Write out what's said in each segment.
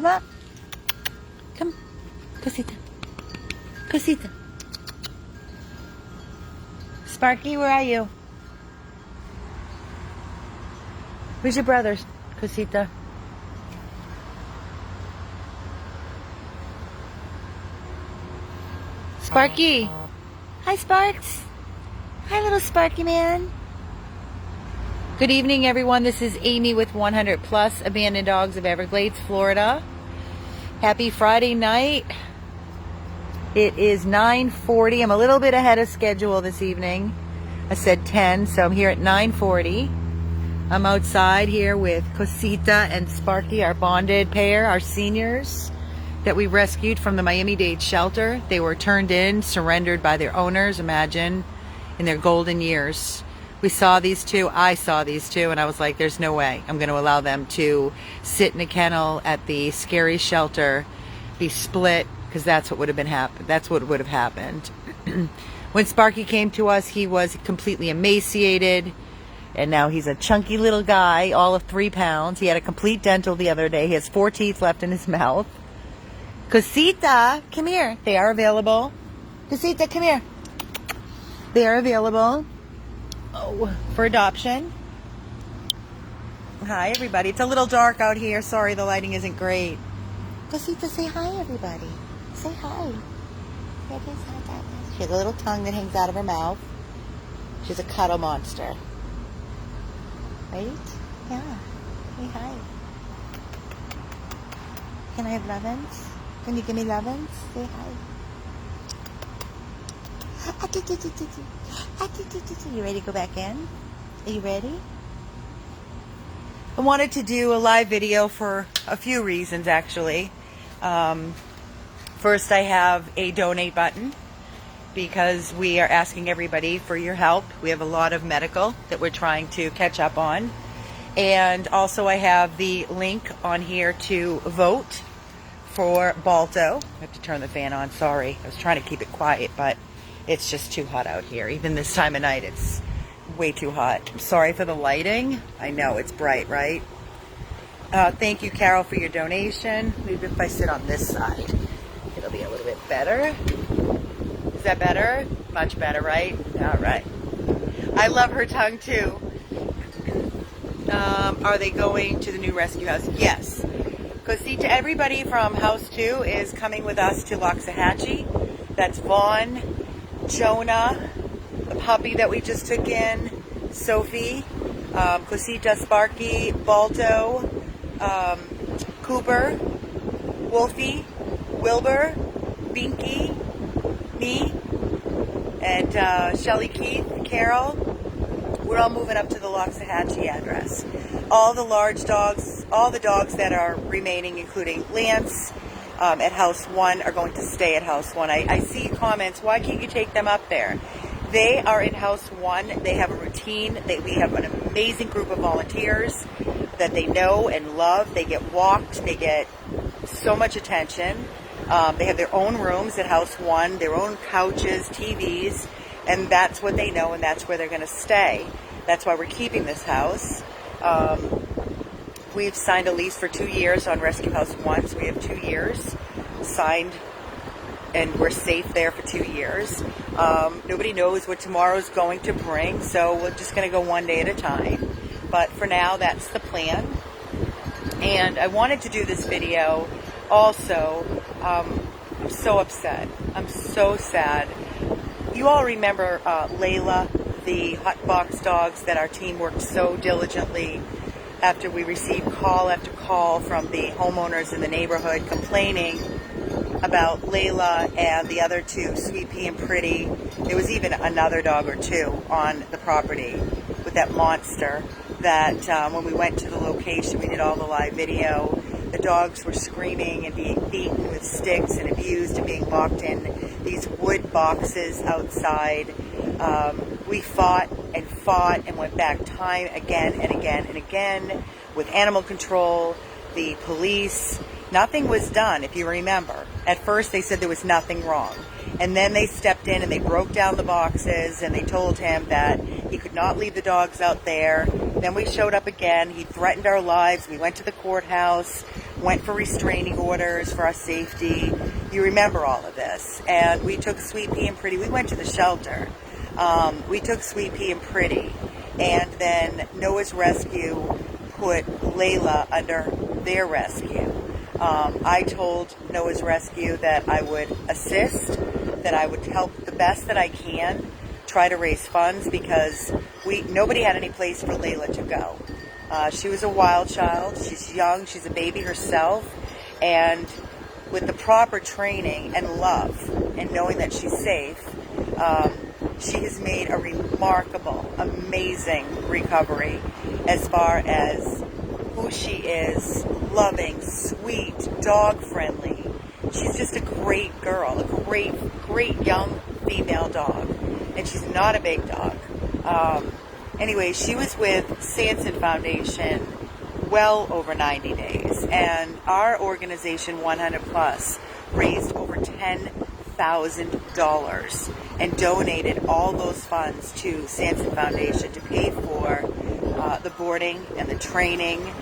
Come up. Come. Cosita. Cosita. Sparky, where are you? Where's your brother, Cosita? Sparky. Hi, Sparks. Hi, little Sparky man. Good evening, everyone. This is Amy with 100 Plus Abandoned Dogs of Everglades, Florida. Happy Friday night. It is 9:40. I'm a little bit ahead of schedule this evening. I said 10, so I'm here at 9:40. I'm outside here with Cosita and Sparky, our bonded pair, our seniors that we rescued from the Miami-Dade shelter. They were turned in, surrendered by their owners, imagine, in their golden years. We saw these two, I saw these two, and I was like, there's no way I'm going to allow them to sit in a kennel at the scary shelter, be split, because that's what would have happened. When Sparky came to us, he was completely emaciated, and now he's a chunky little guy, all of 3 pounds. He had a complete dental the other day. He has 4 teeth left in his mouth. Cosita, come here. They are available. Cosita, come here. They are available for adoption. Hi, everybody. It's a little dark out here. Sorry, the lighting isn't great. Cosita, say hi, everybody. Say hi. She has a little tongue that hangs out of her mouth. She's a cuddle monster. Right? Yeah. Say hi. Can I have lovin's? Can you give me lovin's? Say hi. You ready to go back in? Are you ready? I wanted to do a live video for a few reasons, actually. First, I have a donate button because we are asking everybody for your help. We have a lot of medical that we're trying to catch up on. And also I have the link on here to vote for Balto. I have to turn the fan on, sorry. I was trying to keep it quiet, but it's just too hot out here. Even this time of night, it's way too hot. I'm sorry for the lighting. I know, it's bright, right? Thank you, Carol, for your donation. Maybe if I sit on this side, it'll be a little bit better. Is that better? Much better, right? All right. I love her tongue, too. Are they going to the new rescue house? Yes. Cosita, everybody from House 2 is coming with us to Loxahatchee. That's Vaughn, Jonah, the puppy that we just took in, Sophie, Cosita, Sparky, Balto, Cooper, Wolfie, Wilbur, Binky, me, and Shelly, Keith, Carol. We're all moving up to the Loxahatchee address. All the large dogs, all the dogs that are remaining, including Lance, at House 1, are going to stay at House 1. I see comments, why can't you take them up there? They are in House 1. They have a routine. We have an amazing group of volunteers that they know and love. They get walked. They get so much attention. They have their own rooms at House 1, their own couches, TVs, and that's what they know, and that's where they're going to stay. That's why we're keeping this house. We've signed a lease for 2 years on Rescue House 1, so we have 2 years signed, and we're safe there for 2 years. Nobody knows what tomorrow's going to bring, so we're just going to go one day at a time. But for now, that's the plan. And I wanted to do this video also. I'm so upset. I'm so sad. You all remember Layla, the hot box dogs that our team worked so diligently after we received call after call from the homeowners in the neighborhood complaining about Layla and the other two, Sweet Pea and Pretty. There was even another dog or two on the property with that monster that when we went to the location, we did all the live video. The dogs were screaming and being beaten with sticks and abused and being locked in these wood boxes outside. We fought and went back time again and again and again with animal control, the police. Nothing was done, if you remember. At first they said there was nothing wrong. And then they stepped in and they broke down the boxes and they told him that he could not leave the dogs out there. Then we showed up again. He threatened our lives. We went to the courthouse. went for restraining orders for our safety. You remember all of this. And we took Sweet Pea and Pretty. We went to the shelter. We took Sweet Pea and Pretty. And then Noah's Rescue put Layla under their rescue. I told Noah's Rescue that I would assist, that I would help the best that I can, try to raise funds, because nobody had any place for Layla to go. She was a wild child. She's young. She's a baby herself. And with the proper training and love and knowing that she's safe, she has made a remarkable, amazing recovery as far as who she is, loving, sweet, dog-friendly. She's just a great girl, a great young female dog. And she's not a big dog. Anyway, she was with Sanson Foundation well over 90 days. And our organization, 100 Plus, raised over $10,000 and donated all those funds to Sanson Foundation to pay for the boarding and the training.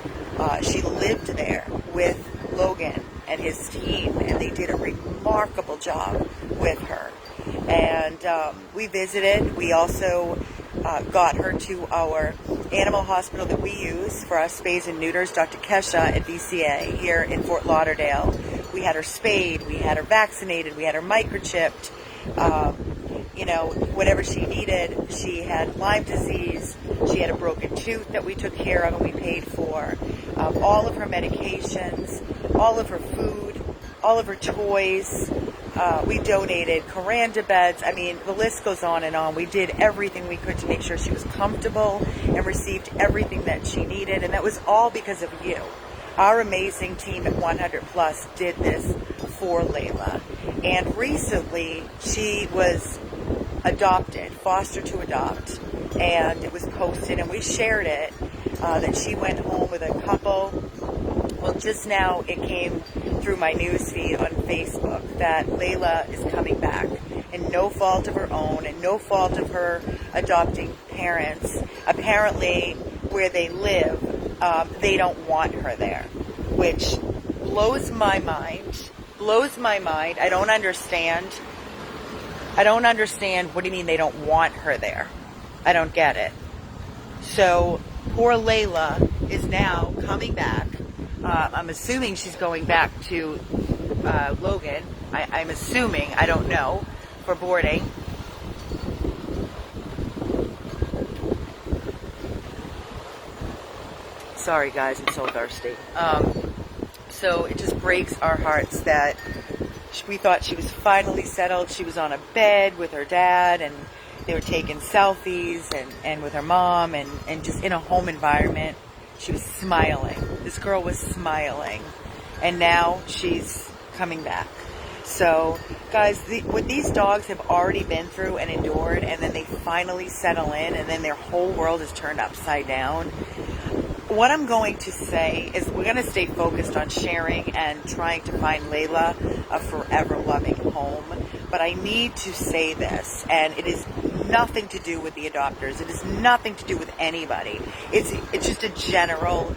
She lived there with Logan and his team, and they did a remarkable job with her. And we visited. We also got her to our animal hospital that we use for our spays and neuters, Dr. Kesha at VCA here in Fort Lauderdale. We had her spayed, we had her vaccinated, we had her microchipped. Whatever she needed. She had Lyme disease. She had a broken tooth that we took care of and we paid for. All of her medications, all of her food, all of her toys. We donated Coranda beds. I mean, the list goes on and on. We did everything we could to make sure she was comfortable and received everything that she needed. And that was all because of you. Our amazing team at 100 Plus did this for Layla. And recently, she was adopted, foster to adopt. And it was posted, and we shared it, that she went home with a couple. Well, just now it came through my news feed on Facebook that Layla is coming back, and no fault of her own and no fault of her adopting parents. Apparently, where they live, they don't want her there, which blows my mind. I don't understand. What do you mean they don't want her there? I don't get it. So poor Layla is now coming back. I'm assuming she's going back to Logan. I'm assuming, I don't know, for boarding. Sorry guys, I'm so thirsty. So it just breaks our hearts that we thought she was finally settled. She was on a bed with her dad, and they were taking selfies and with her mom and just in a home environment. She was smiling. This girl was smiling. And now she's coming back. So, guys, what these dogs have already been through and endured, and then they finally settle in, and then their whole world is turned upside down. What I'm going to say is we're going to stay focused on sharing and trying to find Layla a forever loving home. But I need to say this, and it is nothing to do with the adopters. It is nothing to do with anybody. It's just a general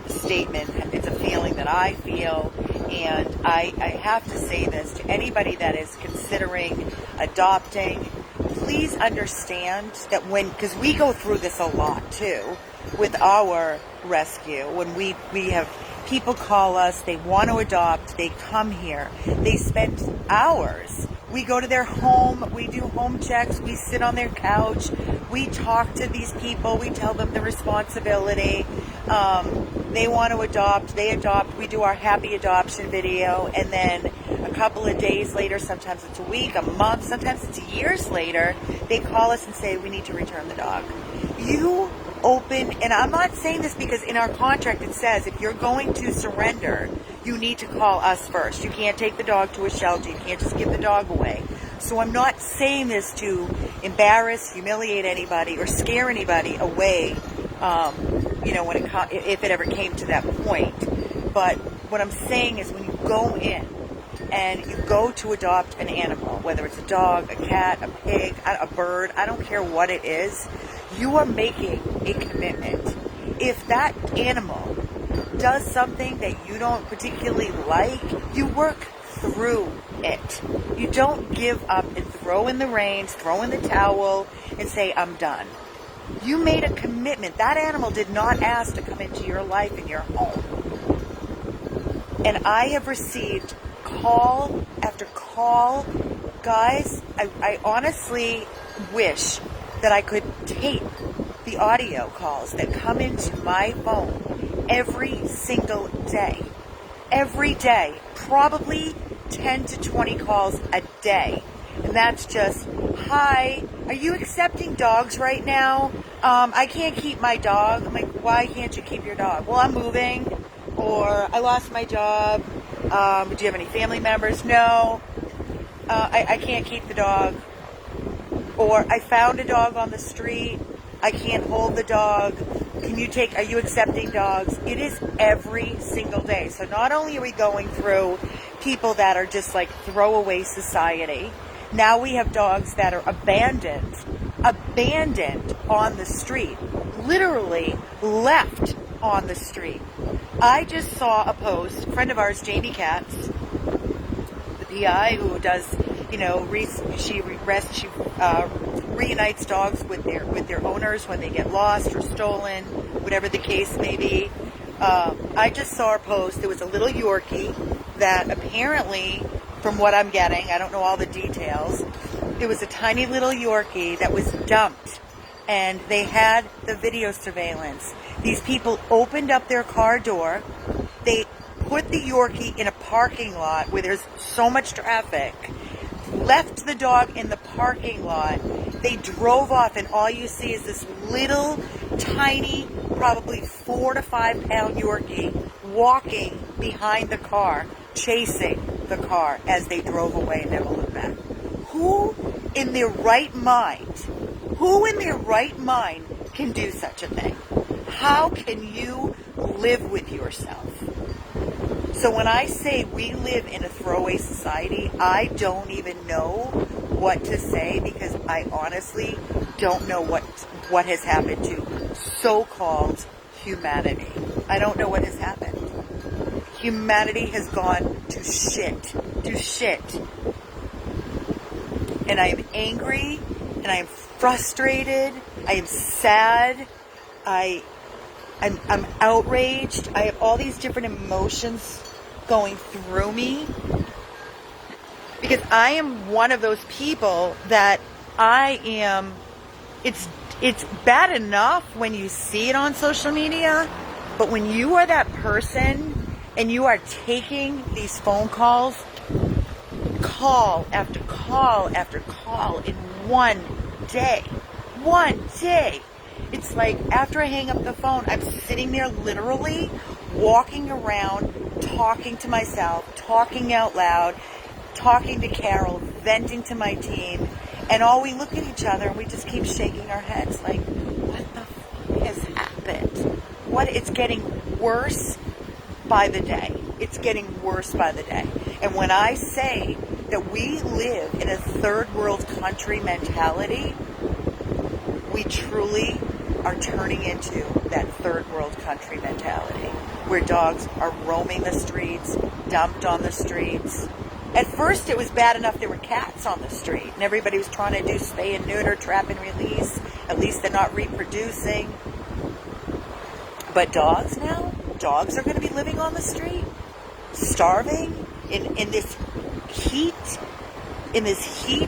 statement. It's a feeling that I feel, and I have to say this to anybody that is considering adopting. Please understand that because we go through this a lot too with our rescue, when we have people call us, they want to adopt, they come here, they spend hours. We go to their home, we do home checks, we sit on their couch, we talk to these people, we tell them the responsibility. They want to adopt, they adopt, we do our happy adoption video, and then a couple of days later, sometimes it's a week, a month, sometimes it's years later, they call us and say, we need to return the dog. You open, and I'm not saying this because in our contract it says if you're going to surrender, you need to call us first. You can't take the dog to a shelter. You can't just give the dog away. So I'm not saying this to embarrass, humiliate anybody, or scare anybody away, if it ever came to that point. But what I'm saying is when you go in and you go to adopt an animal, whether it's a dog, a cat, a pig, a bird, I don't care what it is, you are making a commitment. If that animal does something that you don't particularly like, you work through it. You don't give up and throw in the reins, throw in the towel, and say, I'm done. You made a commitment. That animal did not ask to come into your life and your home. And I have received call after call. Guys, I honestly wish that I could tape the audio calls that come into my phone every single day. Every day. Probably 10 to 20 calls a day. And that's just, hi, are you accepting dogs right now? I can't keep my dog. I'm like, why can't you keep your dog? Well, I'm moving, or I lost my job. Do you have any family members? No. I can't keep the dog. Or I found a dog on the street. I can't hold the dog. Are you accepting dogs? It is every single day. So not only are we going through people that are just like throwaway society, now we have dogs that are abandoned on the street, literally left on the street. I just saw a post, a friend of ours, Jamie Katz, the PI who does, she reunites dogs with their owners when they get lost or stolen, whatever the case may be. I just saw a post. There was a little Yorkie that apparently, from what I'm getting, I don't know all the details, it was a tiny little Yorkie that was dumped, and they had the video surveillance. These people opened up their car door. They put the Yorkie in a parking lot where there's so much traffic, left the dog in the parking lot. They drove off, and all you see is this little tiny, probably 4 to 5 pound Yorkie walking behind the car, chasing the car as they drove away and never looked back. Who in their right mind can do such a thing? How can you live with yourself? So when I say we live in a throwaway society, I don't even know what to say, because I honestly don't know what has happened to so-called humanity. I don't know what has happened. Humanity has gone to shit. And I am angry, and I am frustrated, I am sad, I'm outraged. I have all these different emotions going through me, because I am one of those people that it's bad enough when you see it on social media, but when you are that person and you are taking these phone calls, call after call after call in one day, it's like after I hang up the phone, I'm sitting there literally walking around, talking to myself, talking out loud, talking to Carol, venting to my team, and all we look at each other and we just keep shaking our heads like, what the fuck has happened? It's getting worse by the day. It's getting worse by the day. And when I say that we live in a third world country mentality, we truly are turning into that third world country mentality where dogs are roaming the streets, dumped on the streets. At first it was bad enough there were cats on the street and everybody was trying to do spay and neuter, trap and release. At least they're not reproducing. But dogs now? Dogs are going to be living on the street, starving in this heat,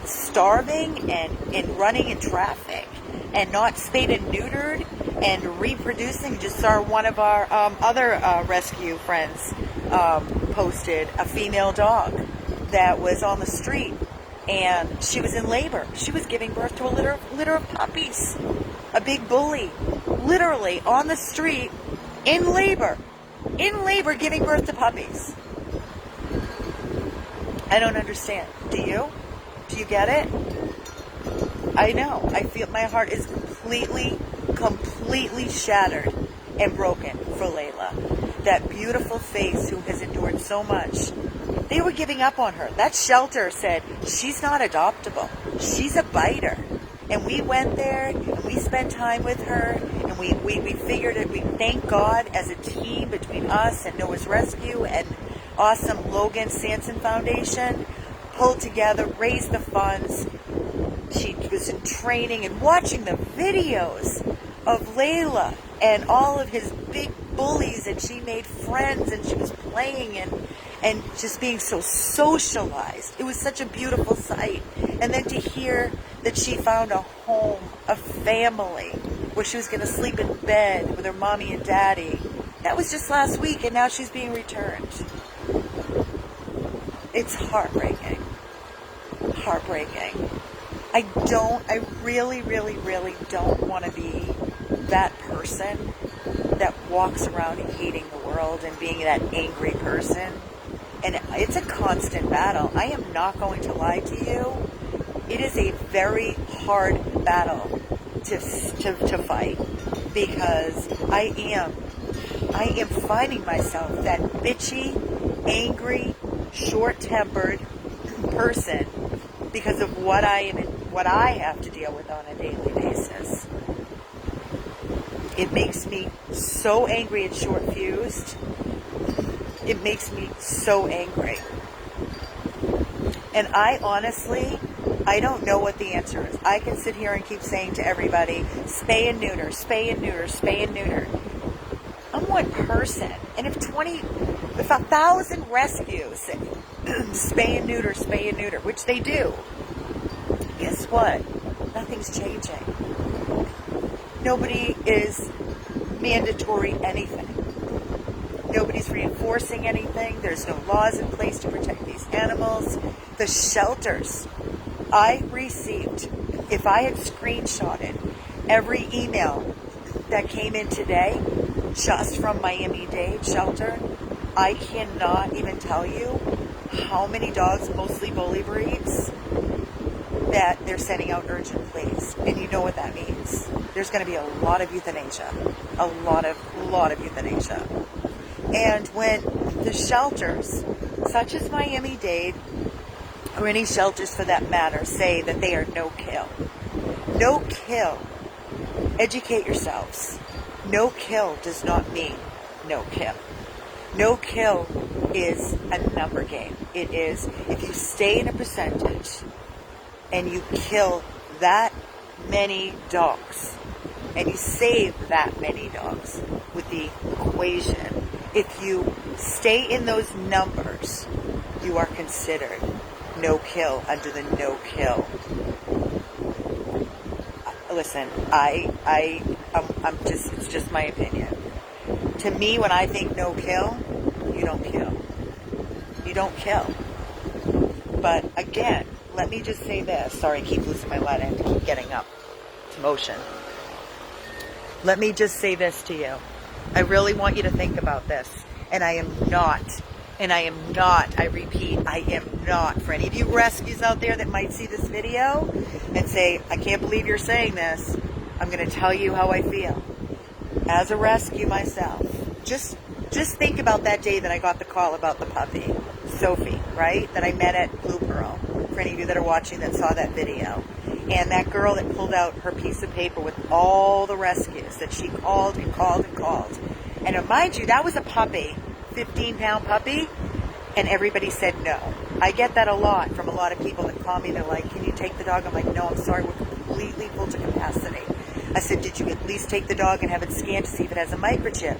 starving and running in traffic and not spayed and neutered and reproducing. Just saw one of our other rescue friends posted a female dog that was on the street, and she was in labor. She was giving birth to a litter of puppies. A big bully, literally on the street, in labor, giving birth to puppies. I don't understand. Do you? Do you get it? I know. I feel my heart is completely shattered and broken for Layla. That beautiful face who has endured so much. They were giving up on her. That shelter said, she's not adoptable. She's a biter. And we went there and we spent time with her and we figured it. We thank God as a team between us and Noah's Rescue and awesome Logan Sanson Foundation pulled together, raised the funds. She was in training and watching the videos of Layla and all of his big bullies, and she made friends and she was playing and just being so socialized. It was such a beautiful sight. And then to hear that she found a home, a family, where she was going to sleep in bed with her mommy and daddy. That was just last week, and now she's being returned. It's heartbreaking. Heartbreaking. I really, really, really don't want to be that person that walks around hating the world and being that angry person. And it's a constant battle. I am not going to lie to you. It is a very hard battle to fight, because I am finding myself that bitchy, angry, short-tempered person because of what I have to deal with on a daily basis. It makes me so angry and short-fused. It makes me so angry. And I don't know what the answer is. I can sit here and keep saying to everybody, spay and neuter, spay and neuter, spay and neuter. I'm one person. And if 1,000 rescues say, spay and neuter, which they do, guess what? Nothing's changing. Nobody is mandatory anything. Nobody's reinforcing anything. There's no laws in place to protect these animals. The shelters I received, if I had screenshotted every email that came in today just from Miami-Dade shelter, I cannot even tell you how many dogs, mostly bully breeds, that they're sending out urgent pleas. And you know what that means. There's going to be a lot of euthanasia. A lot of euthanasia. And when the shelters, such as Miami-Dade, or any shelters for that matter, say that they are no kill. No kill. Educate yourselves. No kill does not mean no kill. No kill is a number game. It is, if you stay in a percentage and you kill that many dogs and you save that many dogs with the equation, if you stay in those numbers, you are considered no kill under the no kill. Listen, it's just my opinion. To me, when I think no kill, you don't kill. You don't kill. But again, let me just say this. Sorry, I keep losing my lead and keep getting up to motion. Let me just say this to you. I really want you to think about this. And I repeat, I am not, for any of you rescues out there that might see this video and say, I can't believe you're saying this, I'm going to tell you how I feel. As a rescue myself, just think about that day that I got the call about the puppy, Sophie, right? That I met at Blue Pearl, for any of you that are watching that saw that video. And that girl that pulled out her piece of paper with all the rescues that she called and called and called. And mind you, that was a puppy, 15-pound puppy, and everybody said no. I get that a lot from a lot of people that call me. They're like, can you take the dog? I'm like, no, I'm sorry, we're completely full to capacity. I said, did you at least take the dog and have it scanned to see if it has a microchip?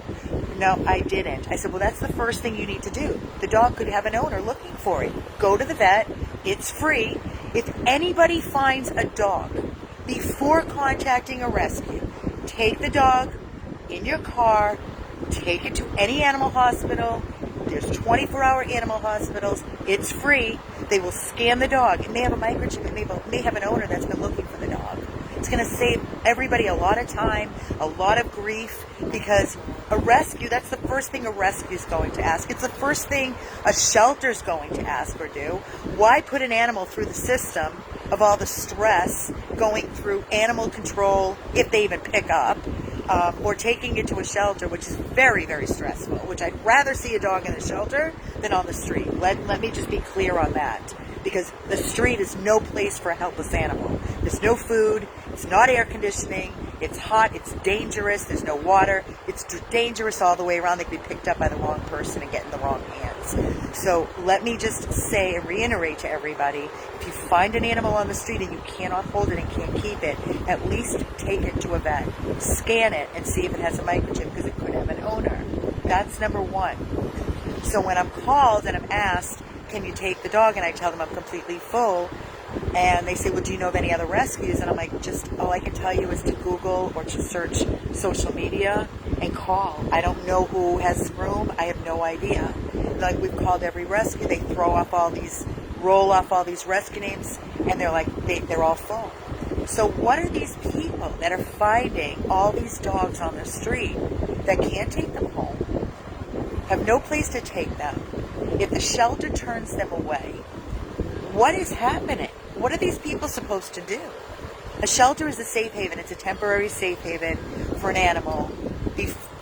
No, I didn't. I said, well, that's the first thing you need to do. The dog could have an owner looking for it. Go to the vet. It's free. If anybody finds a dog before contacting a rescue, take the dog in your car, take it to any animal hospital. There's 24-hour animal hospitals. It's free. They will scan the dog. It may have a microchip. It may have an owner that's been looking for the dog. It's going to save everybody a lot of time, a lot of grief, because a rescue, that's the first thing a rescue is going to ask. It's the first thing a shelter's going to ask or do. Why put an animal through the system of all the stress going through animal control, if they even pick up, or taking it to a shelter, which is very, very stressful, which I'd rather see a dog in a shelter than on the street. Let me just be clear on that, because the street is no place for a helpless animal. There's no food, it's not air conditioning, It's hot, it's dangerous, there's no water, it's dangerous all the way around. They could be picked up by the wrong person and get in the wrong hands. So let me just say and reiterate to everybody, if you find an animal on the street and you cannot hold it and can't keep it, at least take it to a vet, scan it, and see if it has a microchip, because it could have an owner. That's number one. So when I'm called and I'm asked, can you take the dog? And I tell them I'm completely full. And they say, well, do you know of any other rescues? And I'm like, just all I can tell you is to Google or to search social media and call. I don't know who has room. I have no idea. Like, we've called every rescue. They roll off all these rescue names, and they're like, they're all full. So what are these people that are finding all these dogs on the street that can't take them home, have no place to take them? If the shelter turns them away, what is happening? What are these people supposed to do? A shelter is a safe haven. It's a temporary safe haven for an animal.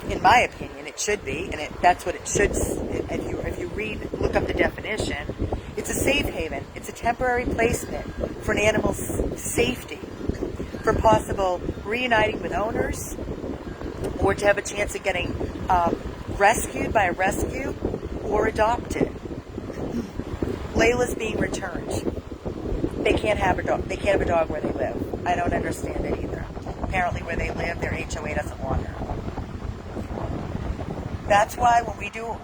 In my opinion, it should be, and that's what it should. If you look up the definition, it's a safe haven. It's a temporary placement for an animal's safety, for possible reuniting with owners, or to have a chance of getting rescued by a rescue or adopted. Layla's being returned. They can't have a dog. They can't have a dog where they live. I don't understand it either. Apparently, where they live, their HOA doesn't want her. That's why when we do,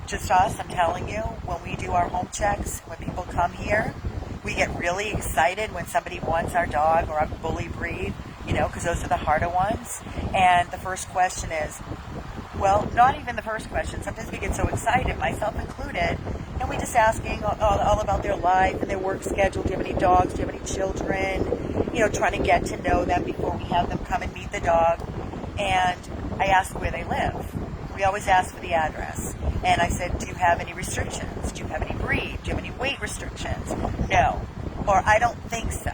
just us, I'm telling you, when we do our home checks, when people come here, we get really excited when somebody wants our dog or our bully breed, because those are the harder ones. And the first question is, well, not even the first question. Sometimes we get so excited, myself included, and we just asking all about their life and their work schedule. Do you have any dogs? Do you have any children? Trying to get to know them before we have them come and meet the dog. And I ask where they live. We always ask for the address. And I said, do you have any restrictions? Do you have any breed? Do you have any weight restrictions? No. Or I don't think so.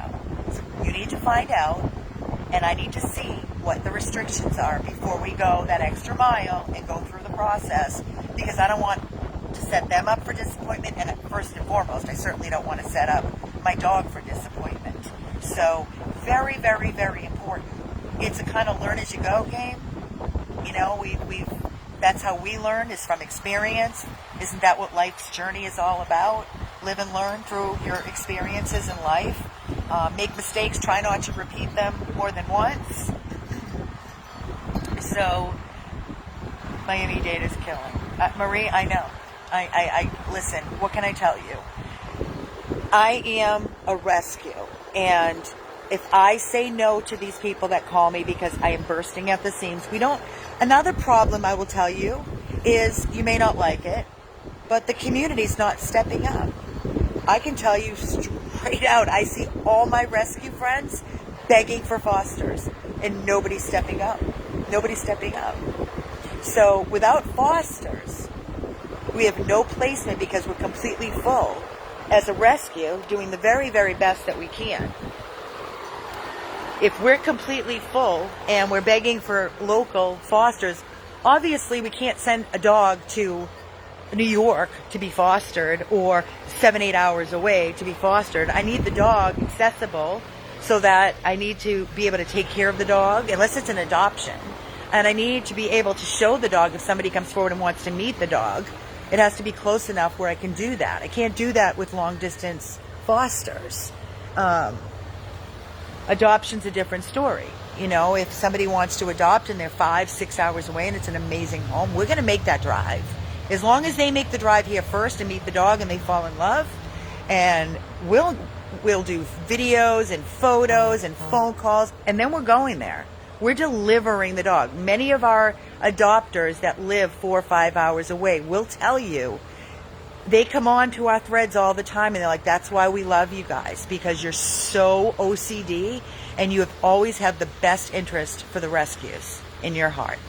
So you need to find out, and I need to see what the restrictions are before we go that extra mile and go through the process, because I don't want to set them up for disappointment, and first and foremost, I certainly don't want to set up my dog for disappointment. So very, very, very important. It's a kind of learn as you go game. That's how we learn, is from experience. Isn't that what life's journey is all about? Live and learn through your experiences in life. Make mistakes, try not to repeat them more than once. So, Miami-Dade is killing. Marie, I know. I listen, what can I tell you? I am a rescue, and if I say no to these people that call me because I am bursting at the seams, another problem I will tell you is, you may not like it, but the community's not stepping up. I can tell you straight out, I see all my rescue friends begging for fosters, and nobody's stepping up. Nobody's stepping up. So without fosters, we have no placement because we're completely full as a rescue, doing the very, very best that we can. If we're completely full and we're begging for local fosters, obviously we can't send a dog to New York to be fostered, or 7-8 hours away to be fostered. I need the dog accessible, so that I need to be able to take care of the dog, unless it's an adoption. And I need to be able to show the dog if somebody comes forward and wants to meet the dog. It has to be close enough where I can do that. I can't do that with long distance fosters. Adoption's a different story. If somebody wants to adopt and they're 5-6 hours away and it's an amazing home, we're going to make that drive. As long as they make the drive here first and meet the dog and they fall in love, and we'll do videos and photos and phone calls, and then we're going there. We're delivering the dog. Many of our adopters that live 4 or 5 hours away will tell you, they come on to our threads all the time and they're like, that's why we love you guys, because you're so OCD and you have always had the best interest for the rescues in your heart,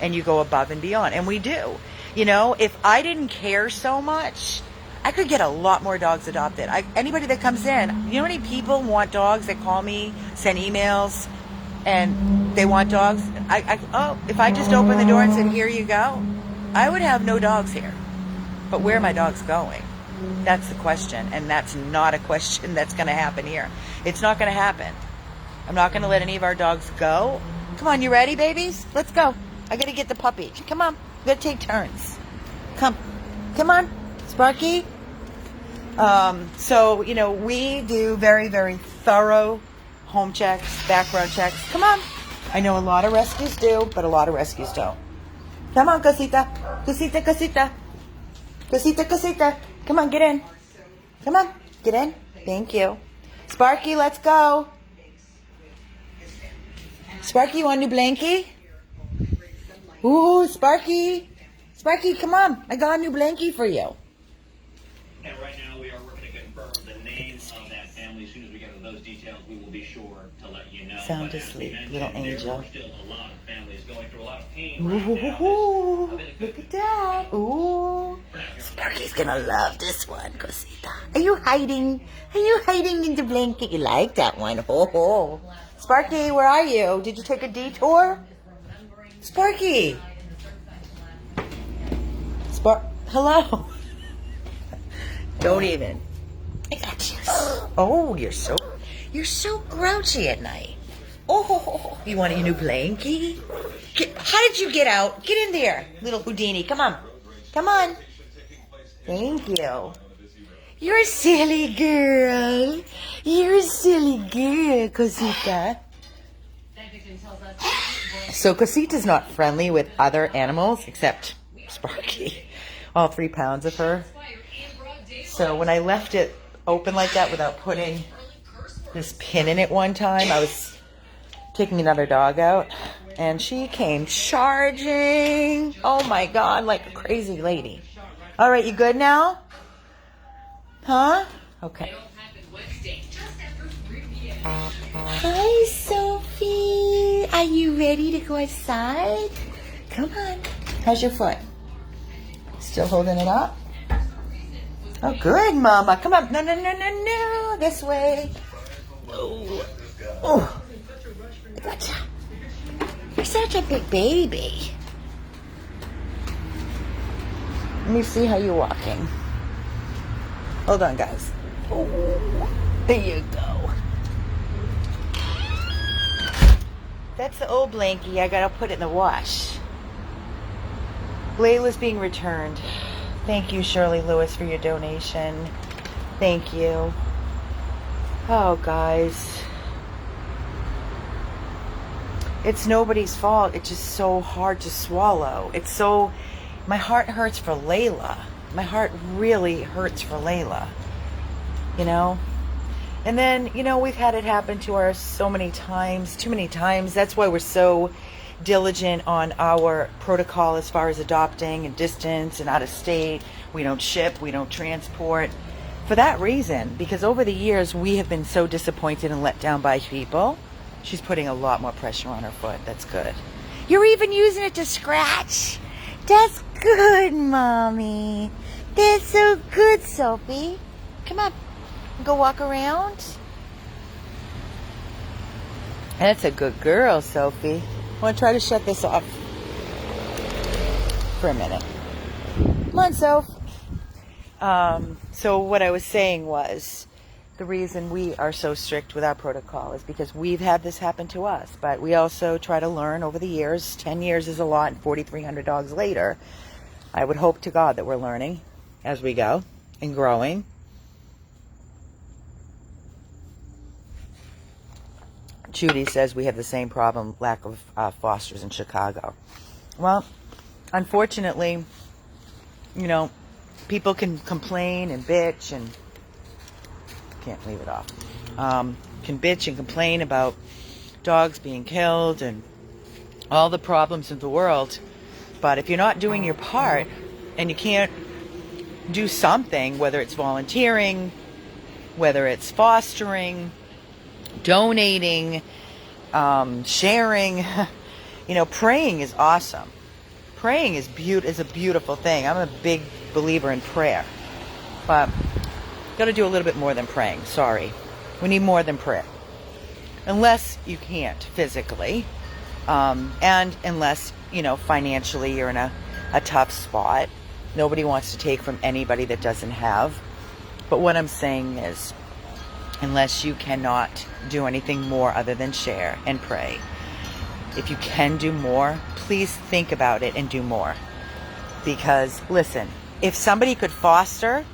and you go above and beyond. And we do. If I didn't care so much, I could get a lot more dogs adopted. Anybody that comes in, you know how many people want dogs that call me, send emails, and they want dogs? If I just opened the door and said, here you go, I would have no dogs here. But where are my dogs going? That's the question, and that's not a question that's going to happen here. It's not going to happen. I'm not going to let any of our dogs go. Come on, you ready, babies? Let's go. I got to get the puppy. Come on. We got to take turns. Come on, Sparky. So, you know, we do very, very thorough home checks, background checks. Come on. I know a lot of rescues do, but a lot of rescues don't. Come on, Cosita. Cosita, Cosita. Cosita, Cosita. Come on, get in. Come on, get in. Thank you. Sparky, let's go. Sparky, you want a new blankie? Ooh, Sparky. Sparky, come on. I got a new blankie for you. And right now we are working to confirm the name of that family. As soon as we get those details, we will be sure to let you know. Sound asleep, little angel. There are still a lot of families going through a lot of pain Ooh, right now. look at that. Ooh. Sparky's gonna love this one, Cosita. Are you hiding? Are you hiding in the blanket? You like that one? Ho ho. Sparky, where are you? Did you take a detour? Sparky. Hello. Don't even. I got you. Oh, you're so grouchy at night. Oh, you want a new blankie? How did you get out? Get in there, little Houdini. Come on. Come on. Thank you. You're a silly girl. You're a silly girl, Cosita. So Cosita's not friendly with other animals except Sparky. All 3 pounds of her. So when I left it open like that without putting this pin in it one time, I was taking another dog out and she came charging. Oh my God, like a crazy lady. All right, you good now? Huh? Okay. Hi, Sophie. Are you ready to go outside? Come on. How's your foot? Still holding it up? Oh, good, Mama. Come on. No. This way. Oh. Gotcha. You're such a big baby. Let me see how you're walking. Hold on, guys. Oh, there you go. That's the old blankie. I gotta put it in the wash. Layla's being returned. Thank you, Shirley Lewis, for your donation. Thank you. Oh, guys. It's nobody's fault. It's just so hard to swallow. My heart hurts for Layla. My heart really hurts for Layla. You know? And then, you know, we've had it happen to us so many times, too many times. That's why we're so diligent on our protocol as far as adopting and distance and out of state. We don't ship, we don't transport. For that reason, because over the years we have been so disappointed and let down by people. She's putting a lot more pressure on her foot. That's good. You're even using it to scratch. That's good, Mommy. That's so good, Sophie. Come on. Go walk around. That's a good girl, Sophie. I want to try to shut this off for a minute. Come on, Soph. So what I was saying was, the reason we are so strict with our protocol is because we've had this happen to us. But we also try to learn over the years. 10 years is a lot, and 4,300 dogs later, I would hope to God that we're learning as we go and growing. Judy says we have the same problem, lack of fosters in Chicago. Well, unfortunately, you know, people can complain and bitch and can't leave it off. Can bitch and complain about dogs being killed and all the problems in the world. But if you're not doing your part and you can't do something, whether it's volunteering, whether it's fostering, donating, sharing, you know, praying is awesome. Praying is a beautiful thing. I'm a big believer in prayer. But got to do a little bit more than praying. Sorry. We need more than prayer. Unless you can't physically. And unless, you know, financially you're in a tough spot. Nobody wants to take from anybody that doesn't have. But what I'm saying is, unless you cannot do anything more other than share and pray. If you can do more, please think about it and do more. Because, listen, if somebody could foster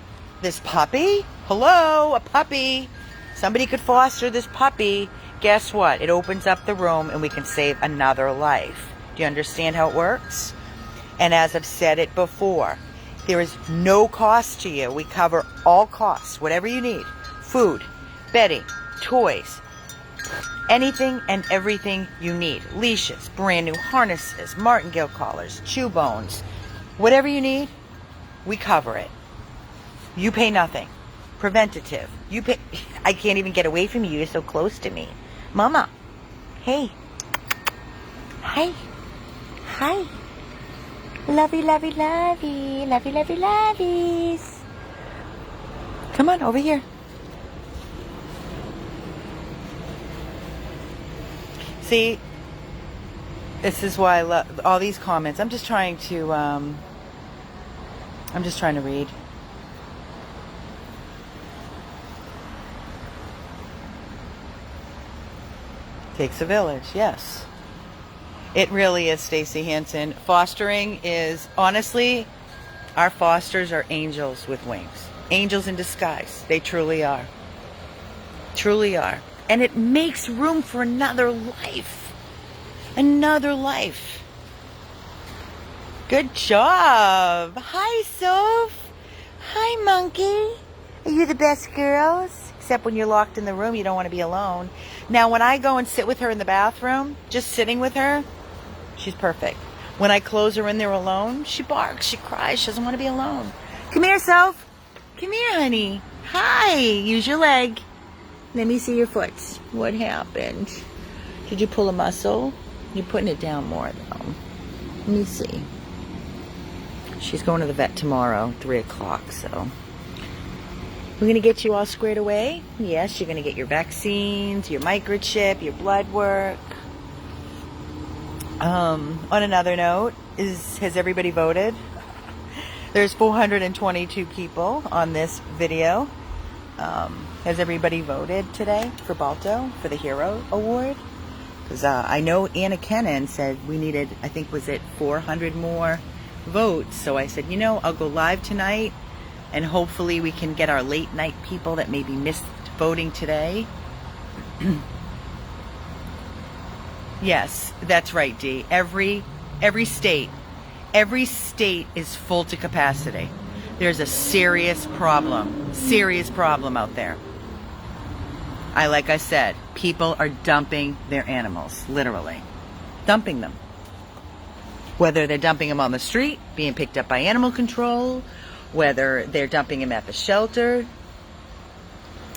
this puppy, hello, a puppy, somebody could foster this puppy, guess what? It opens up the room and we can save another life. Do you understand how it works? And as I've said it before, there is no cost to you. We cover all costs, whatever you need. Food, bedding, toys, anything and everything you need. Leashes, brand new harnesses, martingale collars, chew bones. Whatever you need, we cover it. You pay nothing. Preventative. You pay. I can't even get away from you. You're so close to me. Mama. Hey. Hi. Hi. Lovey, lovey, lovey. Lovey, lovey, loveys. Come on, over here. See, this is why I love all these comments. I'm just trying to read. Takes a village, yes. It really is, Stacy Hansen. Fostering is, honestly, our fosters are angels with wings. Angels in disguise. They truly are. Truly are. And it makes room for another life. Another life. Good job. Hi, Soph. Hi, Monkey. Are you the best girls? Except when you're locked in the room, you don't want to be alone. Now, when I go and sit with her in the bathroom, just sitting with her, she's perfect. When I close her in there alone, she barks, she cries, she doesn't want to be alone. Come here, Soph. Come here, honey. Hi. Use your leg. Let me see your foot. What happened? Did you pull a muscle? You're putting it down more, though. Let me see. She's going to the vet tomorrow, 3 o'clock, so. We're going to get you all squared away. Yes, you're going to get your vaccines, your microchip, your blood work. On another note, has everybody voted? There's 422 people on this video. Has everybody voted today for Balto, for the Hero Award? Because I know Anna Kennan said we needed, I think, was it 400 more votes? So I said, I'll go live tonight, and hopefully we can get our late night people that maybe missed voting today. Yes, that's right, Dee. Every state is full to capacity. There's a serious problem out there. Like I said, people are dumping their animals, literally. Dumping them. Whether they're dumping them on the street, being picked up by animal control, whether they're dumping them at the shelter.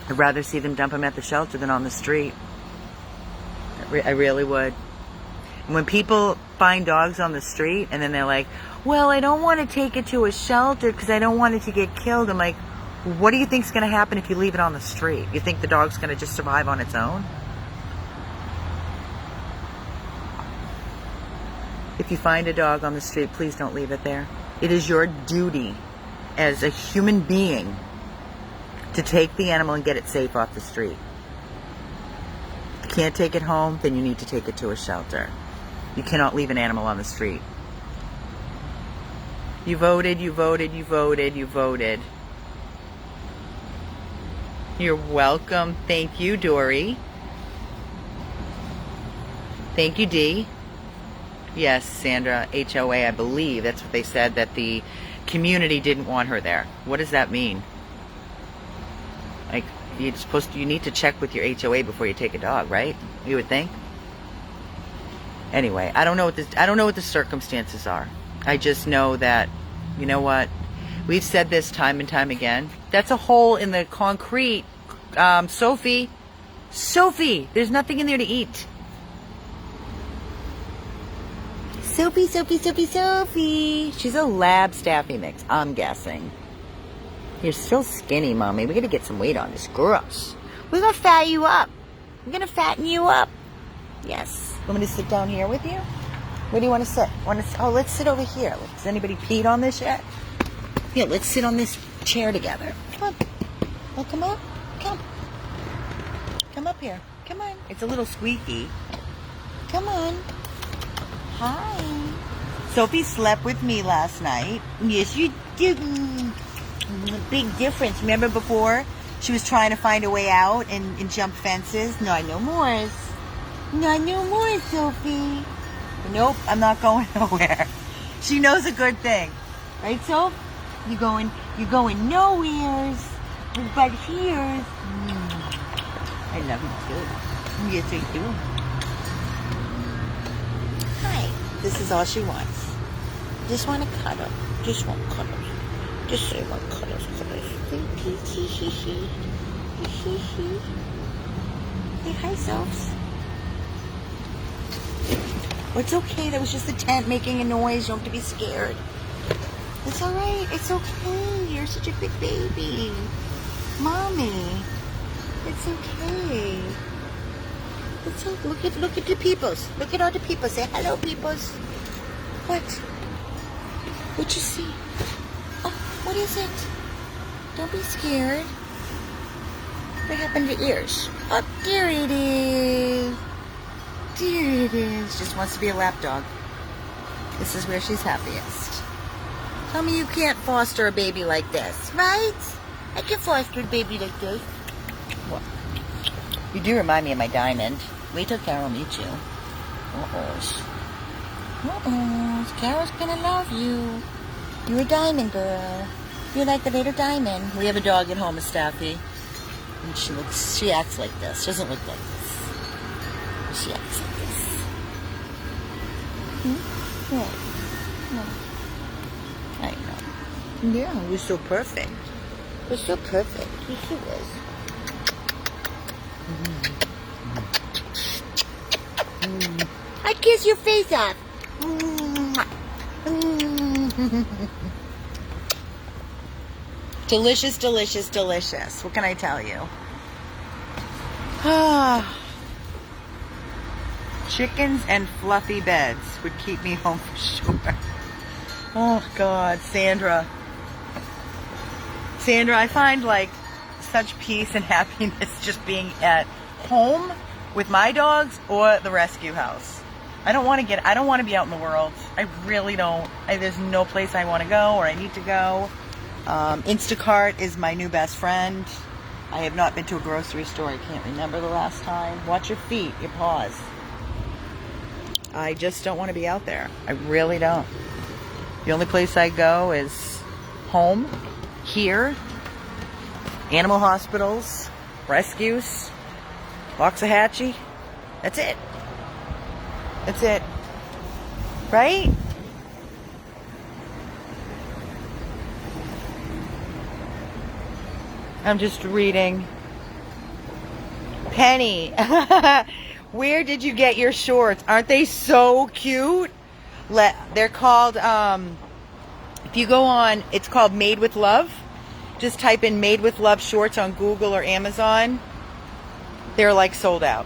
I'd rather see them dump them at the shelter than on the street. I really would. When people find dogs on the street and then they're like, well, I don't want to take it to a shelter because I don't want it to get killed. I'm like, what do you think's going to happen if you leave it on the street? You think the dog's going to just survive on its own? If you find a dog on the street, please don't leave it there. It is your duty as a human being to take the animal and get it safe off the street. If you can't take it home, then you need to take it to a shelter. You cannot leave an animal on the street. You voted, you voted, you voted, you voted. You're welcome. Thank you, Dory. Thank you, Dee. Yes, Sandra, HOA, I believe. That's what they said, that the community didn't want her there. What does that mean? Like, you need to check with your HOA before you take a dog, right? You would think. Anyway, I don't know what the circumstances are. I just know that, you know what? We've said this time and time again. That's a hole in the concrete. Sophie, there's nothing in there to eat. Sophie. She's a lab staffy mix, I'm guessing. You're still skinny, Mommy. We gotta get some weight on this. Gross. We're gonna fatten you up. We're gonna fatten you up. Yes. Want me to sit down here with you? Where do you want to sit? Let's sit over here. Has anybody peed on this yet? Here, let's sit on this chair together. Come on. Oh, come on. Come. Come up here. Come on. It's a little squeaky. Come on. Hi. Sophie slept with me last night. Yes, you did. Big difference. Remember before? She was trying to find a way out and jump fences. Not no more. Not no more, Sophie. Nope, I'm not going nowhere. She knows a good thing. Right, Soph? You going nowheres. But here's. I love you too. Yes, I do. Hi. This is all she wants. Just want to cuddle. Just want cuddles. Just say want cuddles. Hey, hi, Sophs. It's okay. That was just the tent making a noise. You don't have to be scared. It's all right. It's okay. You're such a big baby. Mommy. It's okay. It's okay. Look at the peoples. Look at all the people. Say hello, peoples. What? What you see? Oh, what is it? Don't be scared. What happened to ears? Oh, there it is. There it is. Just wants to be a lap dog. This is where she's happiest. Tell me you can't foster a baby like this, right? I can foster a baby like this. What? You do remind me of my diamond. Wait till Carol meets you. Carol's gonna love you. You're a diamond girl. You're like the little diamond. We have a dog at home, a Staffy. And she acts like this. She doesn't look like this. She acts like this. Yeah. No. I know. Yeah, we're so perfect. We're so perfect. Yes, she is. I kiss your face off. Delicious, delicious, delicious. What can I tell you? Chickens and fluffy beds would keep me home for sure. Oh, God, Sandra. Sandra, I find like such peace and happiness just being at home with my dogs or the rescue house. I don't want to be out in the world. I really don't. There's no place I want to go or I need to go. Instacart is my new best friend. I have not been to a grocery store. I can't remember the last time. Watch your feet, your paws. I just don't want to be out there. I really don't. The only place I go is home, here, animal hospitals, rescues, Waxahachie. That's it. That's it. Right? I'm just reading. Penny, where did you get your shorts? Aren't they so cute? They're called, if you go on, it's called Made with Love. Just type in Made with Love shorts on Google or Amazon. They're like sold out.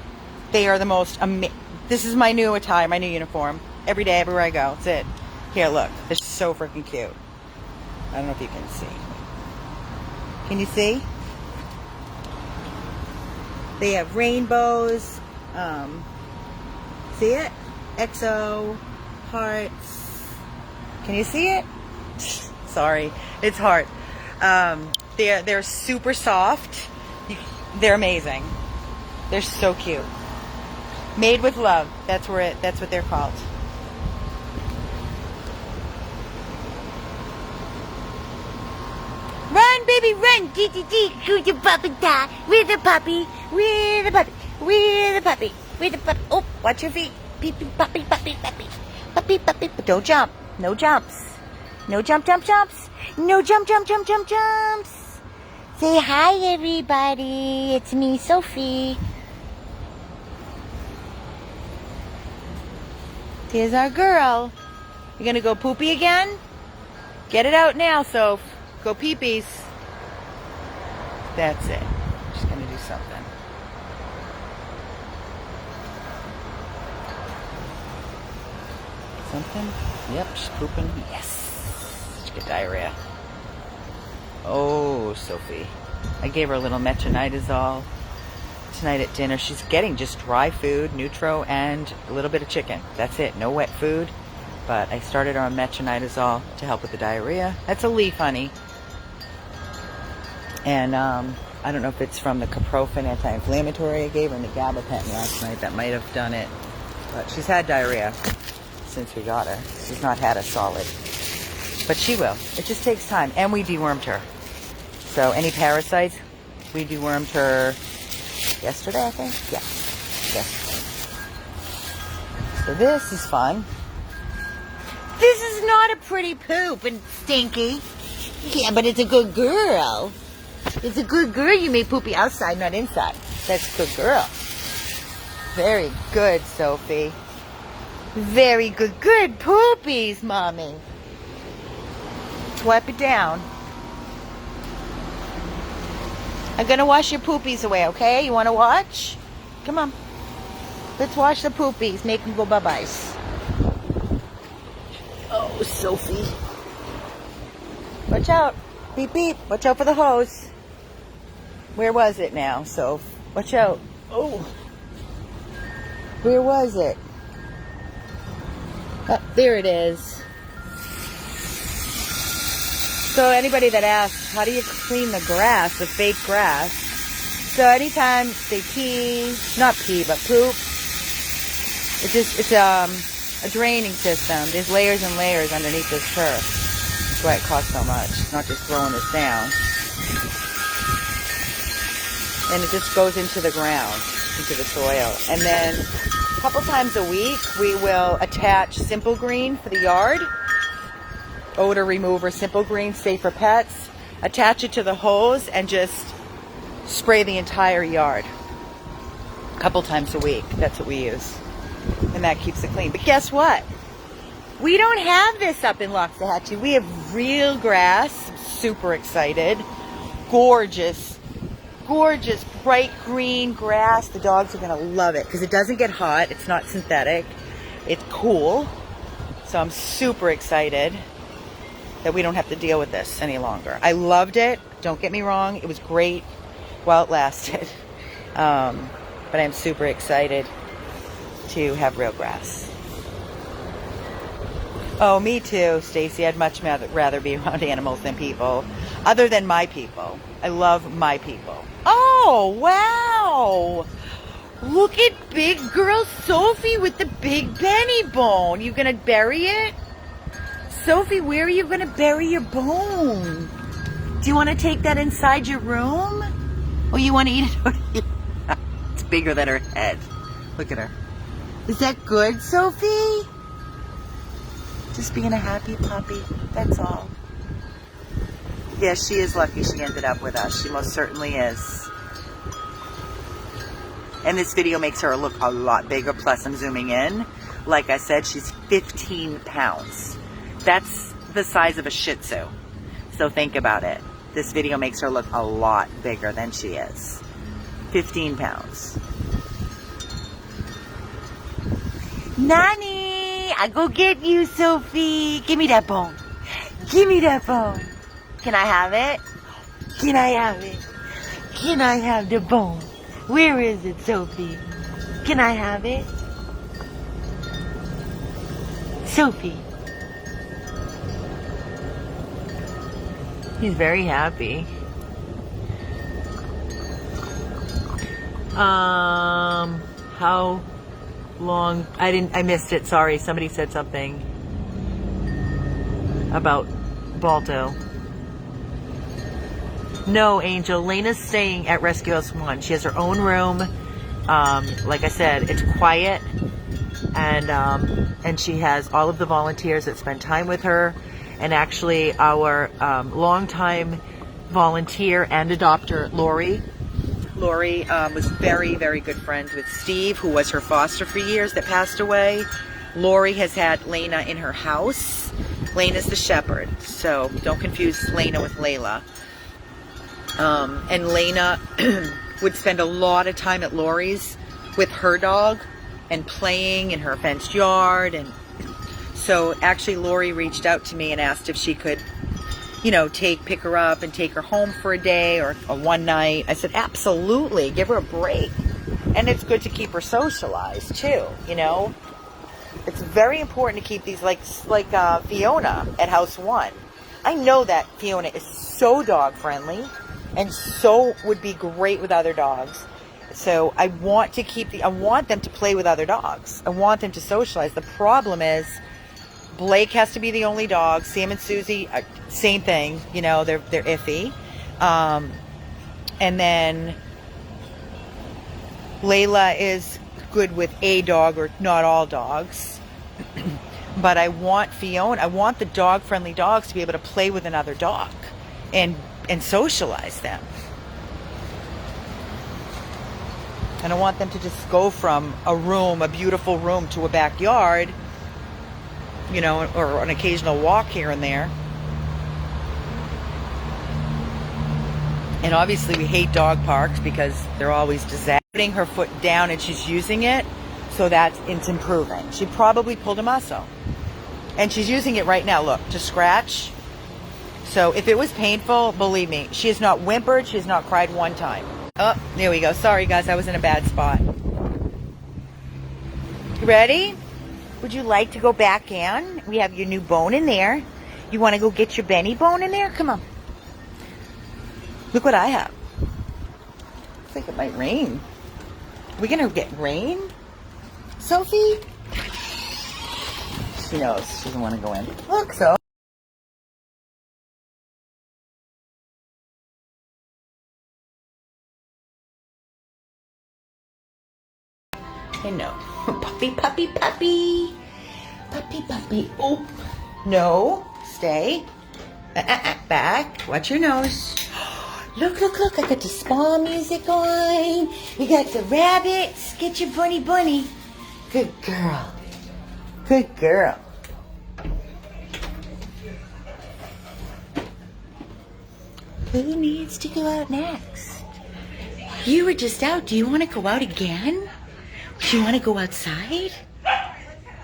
They are the most this is my new attire, my new uniform. Every day, everywhere I go. That's it. Here, look. They're so freaking cute. I don't know if you can see. Can you see? They have rainbows. See it? XO, hearts. Can you see it? Sorry, it's hard. They're super soft. They're amazing. They're so cute. Made with Love. That's what they're called. Run, baby, run! Dee dee dee, go the puppy die. With the puppy, with the puppy, with the puppy, with the puppy. Oh, watch your feet. Beep, beep, puppy, puppy, puppy, puppy, puppy. Don't jump. No jumps. No jump, jumps. No jump, jumps. Say hi, everybody. It's me, Sophie. Here's our girl. You gonna go poopy again? Get it out now, Soph. Go peepees. That's it. Just gonna do something. Something? Yep, she's pooping. Yes. She got diarrhea. Oh, Sophie. I gave her a little metronidazole. tonight at dinner. She's getting just dry food, Nutro, and a little bit of chicken. That's it. No wet food. But I started her on metronidazole to help with the diarrhea. That's a leaf, honey. And I don't know if it's from the Caprofen anti-inflammatory I gave her and the gabapentin last night. That might have done it. But she's had diarrhea since we got her. She's not had a solid. But she will. It just takes time. And we dewormed her. So any parasites, we dewormed her yesterday, I think? Yeah. Yesterday. So this is fun. This is not a pretty poop and stinky. Yeah, but it's a good girl. It's a good girl. You may poopy outside, not inside. That's a good girl. Very good, Sophie. Very good. Good poopies, Mommy. Wipe it down. I'm going to wash your poopies away, okay? You want to watch? Come on. Let's wash the poopies. Make them go bye-byes. Oh, Sophie. Watch out. Beep, beep. Watch out for the hose. Where was it now, Soph? Watch out. Oh. Where was it? Oh, there it is. So anybody that asks, how do you clean the grass, the fake grass? So anytime they pee, not pee, but poop, it's a draining system. There's layers and layers underneath this turf. That's why it costs so much. It's not just throwing this down. And it just goes into the ground, into the soil. And then a couple times a week, we will attach Simple Green for the yard. Odor remover, Simple Green, safe for pets. Attach it to the hose and just spray the entire yard. A couple times a week. That's what we use. And that keeps it clean. But guess what? We don't have this up in Loxahatchee. We have real grass. I'm super excited. Gorgeous, gorgeous, bright green grass. The dogs are going to love it because it doesn't get hot. It's not synthetic. It's cool. So I'm super excited that we don't have to deal with this any longer. I loved it. Don't get me wrong. It was great while it lasted. But I'm super excited to have real grass. Oh, me too, Stacy. I'd much rather be around animals than people. Other than my people. I love my people. Oh, wow. Look at big girl Sophie with the big Benny bone. You gonna bury it? Sophie, where are you going to bury your bone? Do you want to take that inside your room? Or you want to eat it? It's bigger than her head. Look at her. Is that good, Sophie? Just being a happy puppy. That's all. Yeah, she is lucky she ended up with us. She most certainly is. And this video makes her look a lot bigger. Plus, I'm zooming in. Like I said, she's 15 pounds. That's the size of a Shih Tzu. So think about it. This video makes her look a lot bigger than she is. 15 pounds. Nani, I go get you, Sophie. Give me that bone. Give me that bone. Can I have it? Can I have it? Can I have the bone? Where is it, Sophie? Can I have it? Sophie. He's very happy. How long? I missed it. Sorry. Somebody said something about Balto. No, Angel. Lena's staying at Rescue House 1. She has her own room. Like I said, it's quiet. And she has all of the volunteers that spend time with her. And actually, our longtime volunteer and adopter, Lori. Lori was very, very good friends with Steve, who was her foster for years, that passed away. Lori has had Lena in her house. Lena's the shepherd, so don't confuse Lena with Layla. And Lena would spend a lot of time at Lori's with her dog and playing in her fenced yard. And so actually Lori reached out to me and asked if she could, you know, pick her up and take her home for a day or a one night. I said, absolutely, give her a break. And it's good to keep her socialized too, you know. It's very important to keep these, like Fiona at House 1. I know that Fiona is so dog friendly and so would be great with other dogs. So I want them to play with other dogs. I want them to socialize. The problem is Blake has to be the only dog. Sam and Susie, same thing. You know, they're iffy. And then Layla is good with a dog or not all dogs. But I want the dog-friendly dogs to be able to play with another dog and socialize them. And I want them to just go from a beautiful room, to a backyard, you know, or an occasional walk here and there. And obviously we hate dog parks because they're always disaster. Putting her foot down and she's using it, so that it's improving. She probably pulled a muscle. And she's using it right now, look, to scratch. So if it was painful, believe me, she has not whimpered, she has not cried one time. Oh, there we go. Sorry guys, I was in a bad spot. You ready? Would you like to go back in? We have your new bone in there. You want to go get your Benny bone in there? Come on. Look what I have. Looks like it might rain. Are we gonna get rain? Sophie? She knows. She doesn't want to go in. Look, so. I know. Puppy, puppy, puppy. Puppy, puppy. Oh. No. Stay. Back. Watch your nose. Look, look, look. I got the spa music on. We got the rabbits. Get your bunny. Good girl. Good girl. Who needs to go out next? You were just out. Do you want to go out again? Do you want to go outside?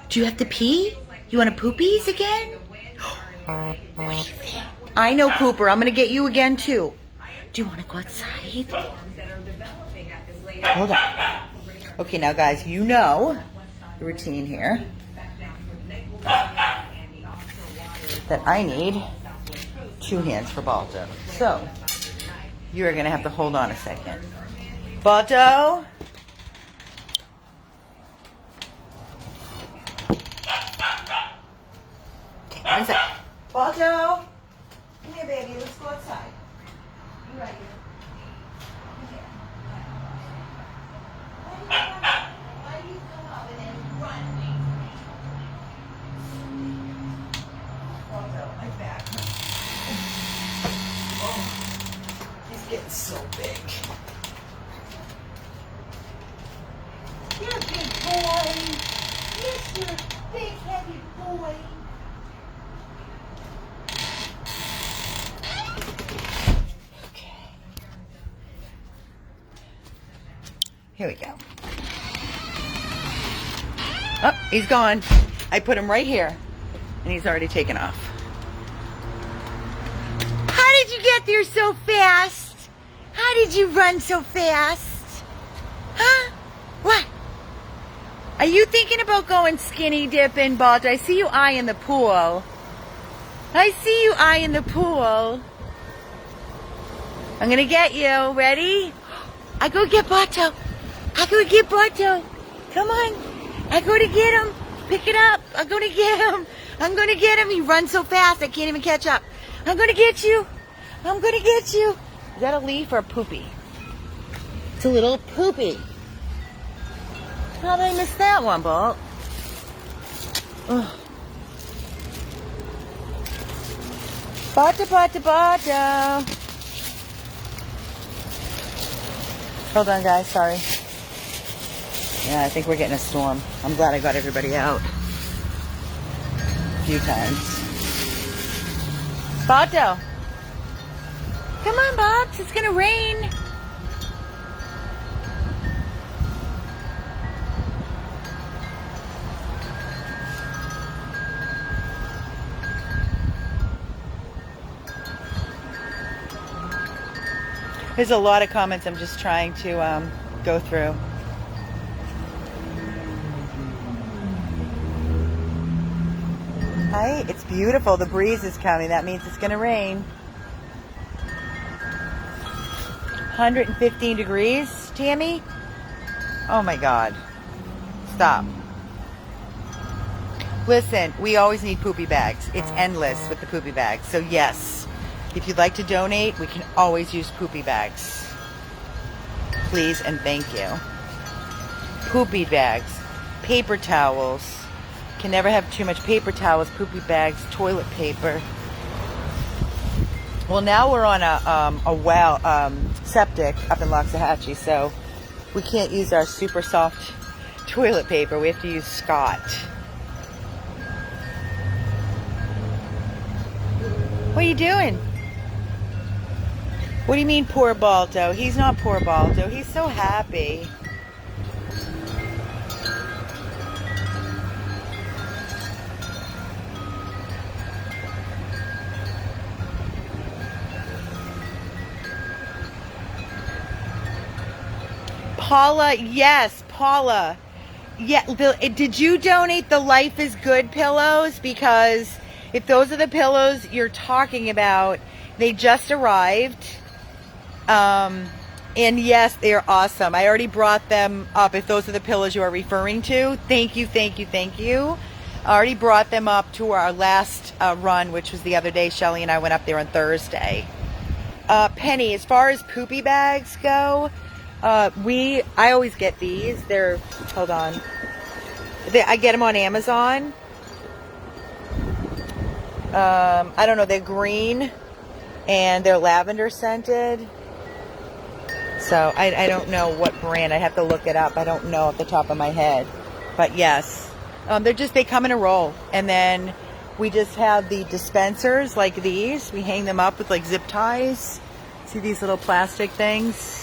Do you have to pee? You want to poopies again? What do you think? I know, Cooper. I'm going to get you again, too. Do you want to go outside? Hold on. Okay, now, guys, you know the routine here. That I need 2 hands for Balto. So, you are going to have to hold on a second. Balto? Okay, 1 second. Balto? Come here, baby. Let's go outside. You right here. Come here. Why do you come up and then run? Balto, I'm back. Oh, he's getting so big. You're a big boy. Yes, you're a big, heavy boy. Here we go. Oh, he's gone. I put him right here, and he's already taken off. How did you get there so fast? How did you run so fast? Huh? What? Are you thinking about going skinny dipping, Balto? I see you eyeing the pool. I see you eyeing the pool. I'm gonna get you. Ready? I go get Balto. I go get Balto. Come on. I go to get him. Pick it up. I'm going to get him. I'm going to get him. He runs so fast I can't even catch up. I'm going to get you. I'm going to get you. Is that a leaf or a poopy? It's a little poopy. How did I miss that one, Bolt? Balto, Balto, Balto. Hold on, guys. Sorry. Yeah, I think we're getting a storm. I'm glad I got everybody out a few times. Balto. Come on, Bobs. It's going to rain. There's a lot of comments I'm just trying to go through. Hi, it's beautiful. The breeze is coming. That means it's going to rain. 115 degrees, Tammy? Oh my God. Stop. Listen, we always need poopy bags. It's endless with the poopy bags. So yes, if you'd like to donate, we can always use poopy bags. Please and thank you. Poopy bags, paper towels. Can never have too much paper towels, poopy bags, toilet paper. Well, now we're on a well septic up in Loxahatchee, so we can't use our super soft toilet paper. We have to use Scott. What are you doing? What do you mean, poor Balto? He's not poor Balto. He's so happy. Paula, yes, Paula. Yeah, did you donate the Life is Good pillows? Because if those are the pillows you're talking about, they just arrived. And yes, they're awesome. I already brought them up. If those are the pillows you are referring to, thank you, thank you, thank you. I already brought them up to our last run, which was the other day. Shelly and I went up there on Thursday. Penny, as far as poopy bags go, I always get these. They're, hold on. I get them on Amazon. I don't know, they're green and they're lavender scented. So I don't know what brand. I have to look it up. I don't know off the top of my head. But yes, they come in a roll. And then we just have the dispensers like these. We hang them up with like zip ties. See these little plastic things?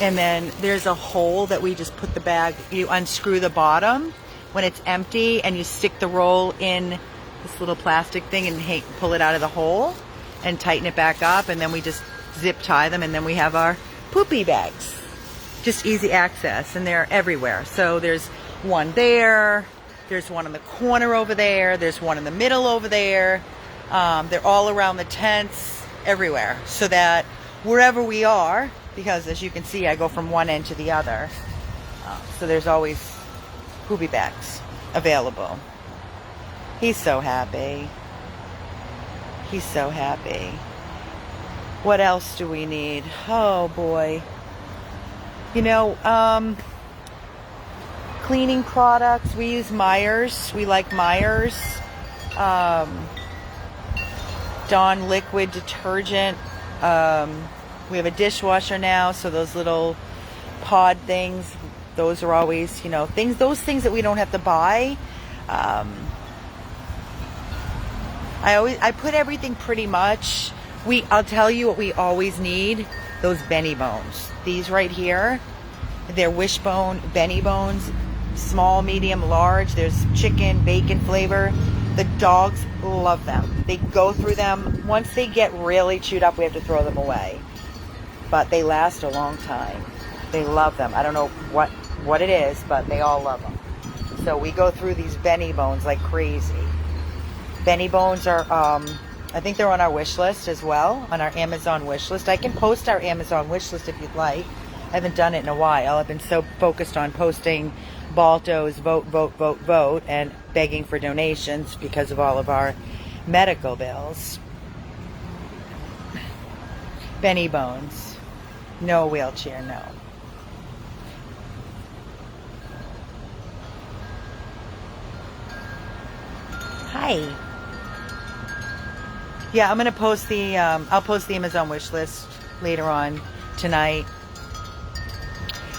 And then there's a hole that we just put the bag, you unscrew the bottom when it's empty and you stick the roll in this little plastic thing and pull it out of the hole and tighten it back up, and then we just zip tie them, and then we have our poopy bags. Just easy access, and they're everywhere. So there's one there, there's one in the corner over there, there's one in the middle over there. They're all around the tents, everywhere, so that wherever we are, because as you can see, I go from one end to the other. So there's always poopy bags available. He's so happy. He's so happy. What else do we need? Oh boy. You know, cleaning products. We use Myers. We like Myers. Dawn liquid detergent. We have a dishwasher now, so those little pod things, those are always, you know, those things that we don't have to buy. I put everything pretty much. I'll tell you what we always need, those Benny Bones. These right here, they're wishbone Benny Bones, small, medium, large. There's chicken, bacon flavor. The dogs love them. They go through them. Once they get really chewed up, we have to throw them away. But they last a long time. They love them. I don't know what it is, but they all love them. So we go through these Benny Bones like crazy. Benny Bones are, I think they're on our wish list as well, on our Amazon wish list. I can post our Amazon wish list if you'd like. I haven't done it in a while. I've been so focused on posting Balto's vote, vote, vote, vote, and begging for donations because of all of our medical bills. Benny Bones. No wheelchair, no. Hi. Yeah, I'm gonna post the I'll post the Amazon wish list later on tonight.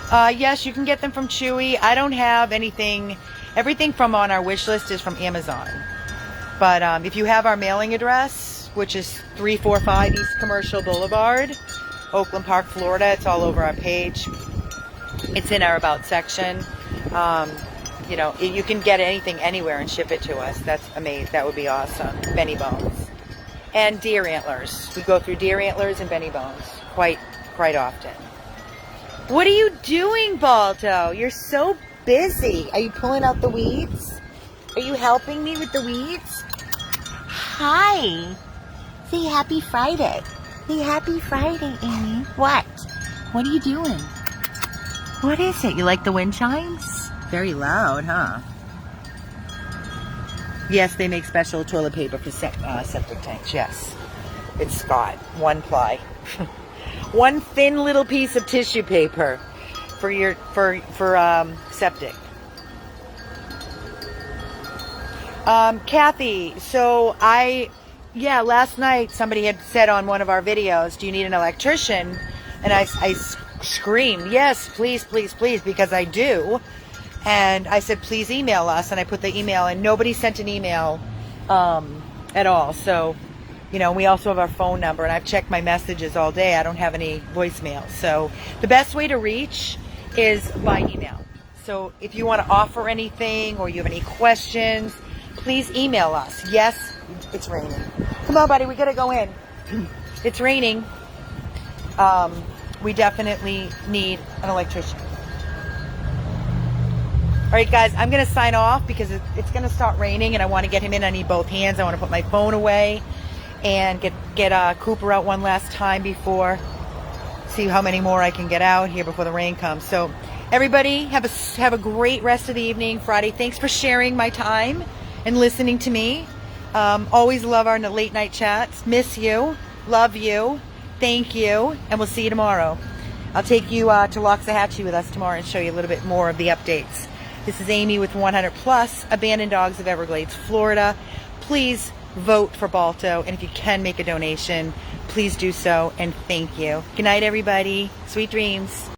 Yes, you can get them from Chewy. I don't have anything. Everything from on our wish list is from Amazon. But if you have our mailing address, which is 345 East Commercial Boulevard, Oakland Park, Florida. It's all over our page. It's in our About section. You know, you can get anything anywhere and ship it to us. That's amazing. That would be awesome. Benny Bones. And deer antlers. We go through deer antlers and Benny Bones quite often. What are you doing, Balto? You're so busy. Are you pulling out the weeds? Are you helping me with the weeds? Hi. Say happy Friday. Say happy Friday, Amy. What? What are you doing? What is it? You like the wind chimes? Very loud, huh? Yes, they make special toilet paper for septic tanks, yes. It's Scott, 1-ply. One thin little piece of tissue paper for your septic. Kathy, so last night somebody had said on one of our videos, do you need an electrician? And I screamed, yes, please, please, please, because I do. And I said, please email us. And I put the email, and nobody sent an email at all. So, you know, we also have our phone number, and I've checked my messages all day. I don't have any voicemail. So the best way to reach is by email. So if you want to offer anything or you have any questions, please email us. Yes, it's raining. Come on, buddy, we got to go in. It's raining. We definitely need an electrician. All right, guys, I'm going to sign off because it's going to start raining, and I want to get him in. I need both hands. I want to put my phone away and get Cooper out one last time before, see how many more I can get out here before the rain comes. So everybody have a great rest of the evening, Friday. Thanks for sharing my time and listening to me. Always love our late night chats. Miss you. Love you. Thank you. And we'll see you tomorrow. I'll take you to Loxahatchee with us tomorrow and show you a little bit more of the updates. This is Amy with 100 Plus Abandoned Dogs of Everglades, Florida. Please vote for Balto, and if you can make a donation, please do so, and thank you. Good night, everybody. Sweet dreams.